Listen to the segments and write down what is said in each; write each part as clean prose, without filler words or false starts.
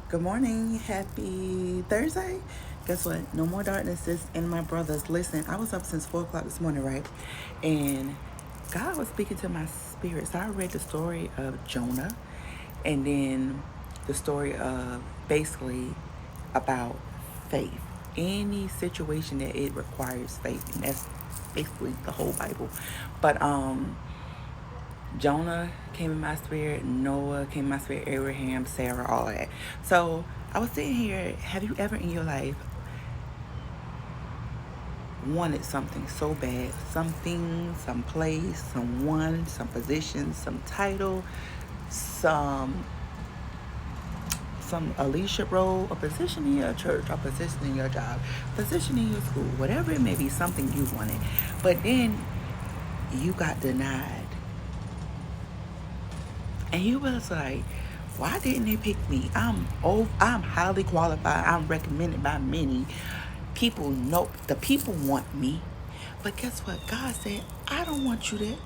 Good morning. Happy Thursday. Guess what? No more darkness is in my brothers. Listen, I was up since 4 o'clock this morning, right? And God was speaking to my spirit. So I read the story of Jonah and then the story of basically about faith. Any situation that it requires faith. And that's basically the whole Bible. But Jonah came in my spirit, Noah came in my spirit, Abraham, Sarah, all that. So I was sitting here, have you ever in your life wanted something so bad? Something, some place, someone, some position, some title, some a leadership role, a position in your church, a position in your job, position in your school, whatever it may be, something you wanted. But then you got denied. And he was like, why didn't they pick me? I'm highly qualified. I'm recommended by many. People know the people want me. But guess what? God said, I don't want you there.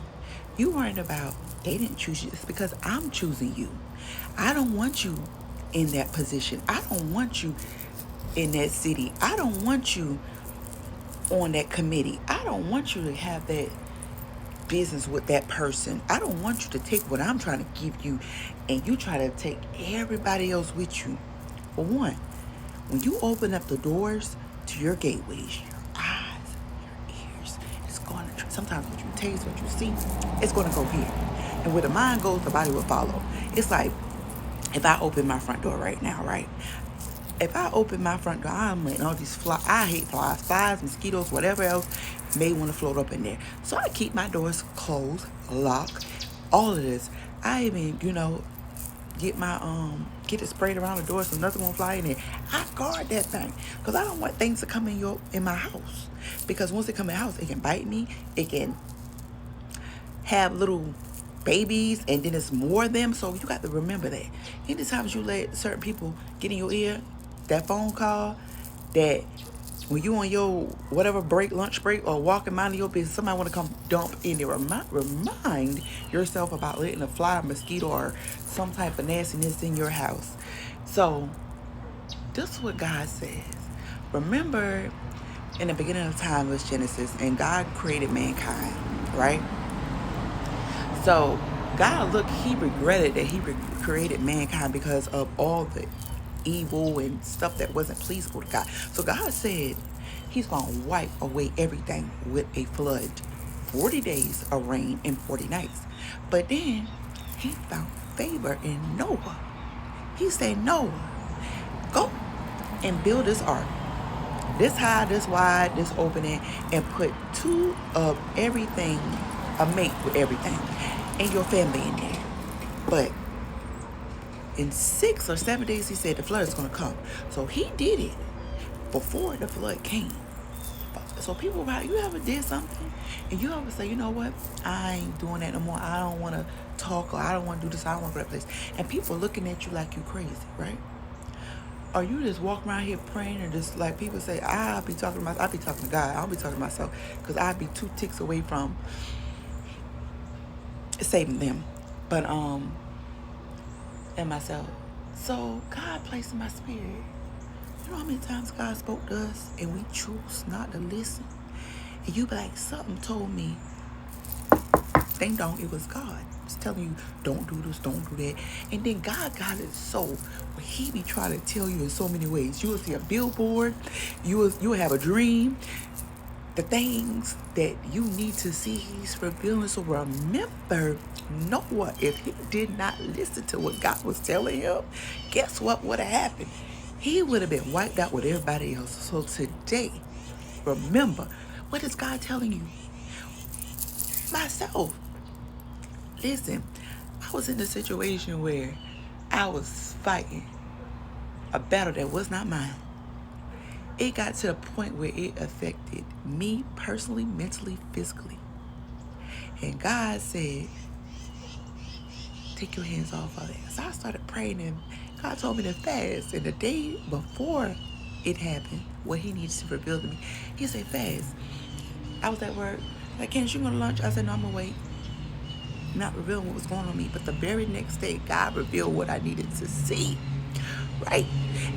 You weren't about they didn't choose you. It's because I'm choosing you. I don't want you in that position. I don't want you in that city. I don't want you on that committee. I don't want you to have that business with that person. I don't want you to take what I'm trying to give you and you try to take everybody else with you. For one, when you open up the doors to your gateways, your eyes, your ears, it's going to, sometimes what you taste, what you see, it's going to go here. And where the mind goes, the body will follow. It's like if I open my front door right now, right? If I open my front door, I'm letting all these flies. I hate flies, mosquitoes, whatever else may want to float up in there. So I keep my doors closed, locked, all of this. I even, get get it sprayed around the door so nothing won't fly in there. I guard that thing because I don't want things to come in my house. Because once they come in the house, it can bite me. It can have little babies and then it's more of them. So you got to remember that. Anytime you let certain people get in your ear, that phone call, that when you on your whatever break, lunch break, or walking minding your business, somebody want to come dump in there. Remind yourself about letting a fly, mosquito, or some type of nastiness in your house. So this is what God says. Remember, in the beginning of time was Genesis, and God created mankind, right? So God, look, he regretted that he created mankind because of all the evil and stuff that wasn't pleasable to God. So God said he's going to wipe away everything with a flood. 40 days of rain and 40 nights. But then he found favor in Noah. He said, Noah, go and build this ark. This high, this wide, this opening, and put two of everything, a mate with everything, and your family in there. But in 6 or 7 days, he said the flood is going to come. So he did it before the flood came. So people about, you ever did something and you ever say, you know what, I ain't doing that no more. I don't want to talk, or I don't want to do this. I don't want to go to that place. And people looking at you like you crazy, right? Or you just walk around here praying and just like people say, I'll be talking to God. I'll be talking to myself because I'll be 2 ticks away from saving them. But, and myself. So God placed in my spirit. You know how many times God spoke to us and we choose not to listen? And you be like, something told me, ding dong, it was God. It's telling you, don't do this, don't do that. And then God got it so where he be trying to tell you in so many ways. You will see a billboard, you will have a dream. The things that you need to see, he's revealing. So remember, Noah, if he did not listen to what God was telling him, guess what would have happened? He would have been wiped out with everybody else. So today, remember, what is God telling you? Myself. Listen, I was in a situation where I was fighting a battle that was not mine. It got to the point where it affected me personally, mentally, physically. And God said, take your hands off of that. So I started praying and God told me to fast. And the day before it happened, what he needs to reveal to me, he said, fast. I was at work. Like, Candace, you going to lunch? I said, no, I'm going to wait. Not revealing what was going on with me. But the very next day, God revealed what I needed to see. right?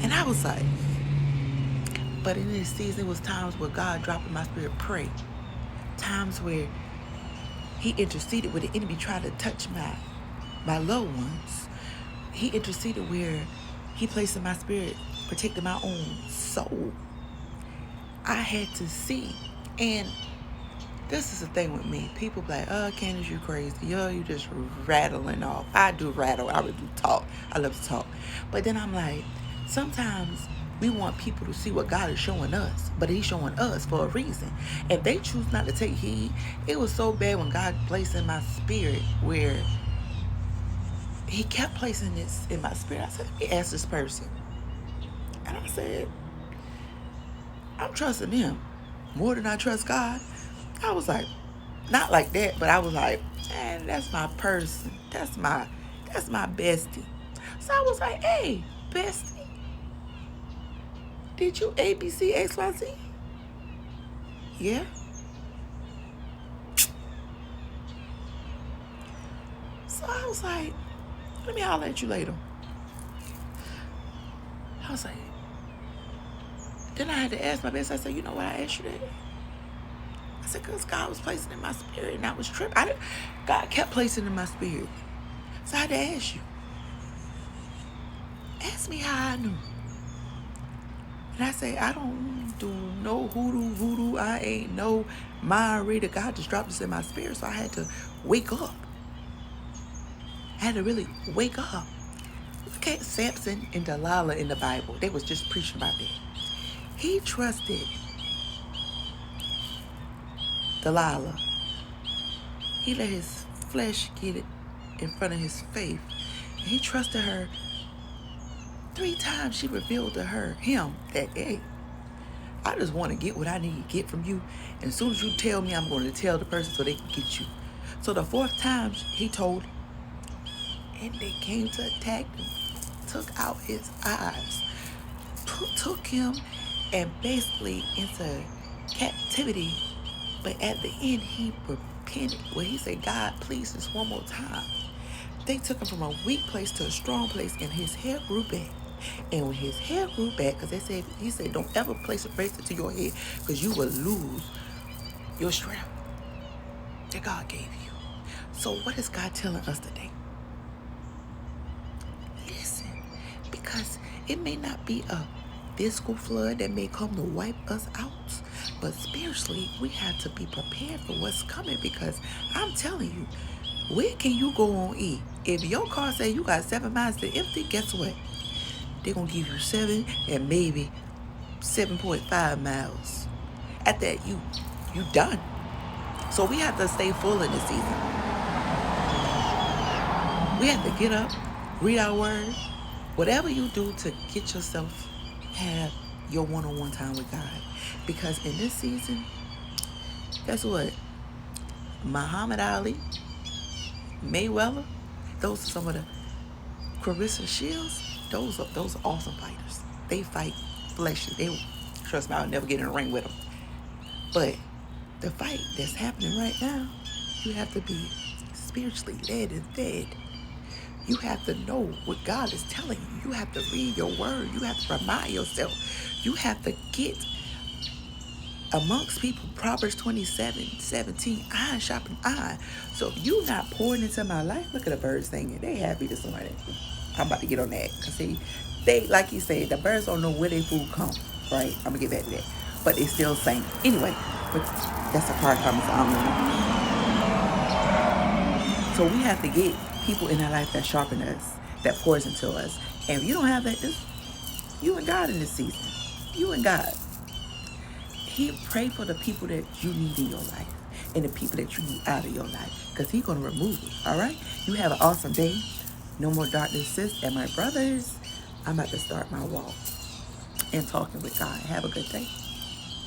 And I was like, but in this season was times where God dropped in my spirit, pray. Times where he interceded where the enemy tried to touch my loved ones. He interceded where he placed in my spirit, protecting my own soul. I had to see. And this is the thing with me. People be like, oh, Candace, you crazy. Yo, you just rattling off. I do rattle. I really do talk. I love to talk. But then I'm like, sometimes we want people to see what God is showing us, but he's showing us for a reason. If they choose not to take heed, it was so bad when God placed in my spirit where he kept placing this in my spirit. I said, let me ask this person. And I said, I'm trusting him more than I trust God. I was like, not like that, but I was like, man, that's my person. That's my bestie. So I was like, hey, bestie, did you ABC XYZ? Yeah. So I was like, let me holler at you later. I was like, then I had to ask my bestie. I said, you know what, I asked you that? I said, because God was placing in my spirit and I was tripping. God kept placing in my spirit. So I had to ask you. Ask me how I knew. And I say, I don't do no voodoo. I ain't no mind reader. God just dropped this in my spirit. So I had to wake up. I had to really wake up. Look at Samson and Delilah in the Bible. They was just preaching about that. He trusted Delilah. He let his flesh get it in front of his faith. And he trusted her. 3 times she revealed to him that, hey, I just want to get what I need to get from you. And as soon as you tell me, I'm going to tell the person so they can get you. So the 4th time he told him, and they came to attack him, took out his eyes, took him and basically into captivity. But at the end, he repented. Well, he said, God, please, just one more time. They took him from a weak place to a strong place, and his hair grew back. And when his hair grew back, because he said, don't ever place a bracelet to your head because you will lose your strength that God gave you. So what is God telling us today? Listen, because it may not be a physical flood that may come to wipe us out, but spiritually, we have to be prepared for what's coming, because I'm telling you, where can you go on E? If your car say you got 7 miles to empty, guess what? They're going to give you 7 and maybe 7.5 miles. At that, you done. So we have to stay full in this season. We have to get up, read our word, whatever you do to get yourself, have your one-on-one time with God. Because in this season, guess what? Muhammad Ali, Mayweather, those are some of the Clarissa Shields. Those are awesome fighters. They fight fleshy. Trust me, I'll never get in a ring with them. But the fight that's happening right now, you have to be spiritually led and fed. You have to know what God is telling you. You have to read your word. You have to remind yourself. You have to get amongst people. Proverbs 27:17, iron sharpen iron. So if you're not pouring into my life, look at the birds singing. They happy this morning. I'm about to get on that. Because see, they, like you said, the birds don't know where their food comes, right? I'm going to get back to that. But they still sing. Anyway, but that's a part of so I don't know. So we have to get people in our life that sharpen us, that pours into us. And if you don't have that, it's you and God in this season. You and God. He pray for the people that you need in your life and the people that you need out of your life, because he's going to remove it, all right? You have an awesome day. No more darkness, sis. And my brothers, I'm about to start my walk and talking with God. Have a good day.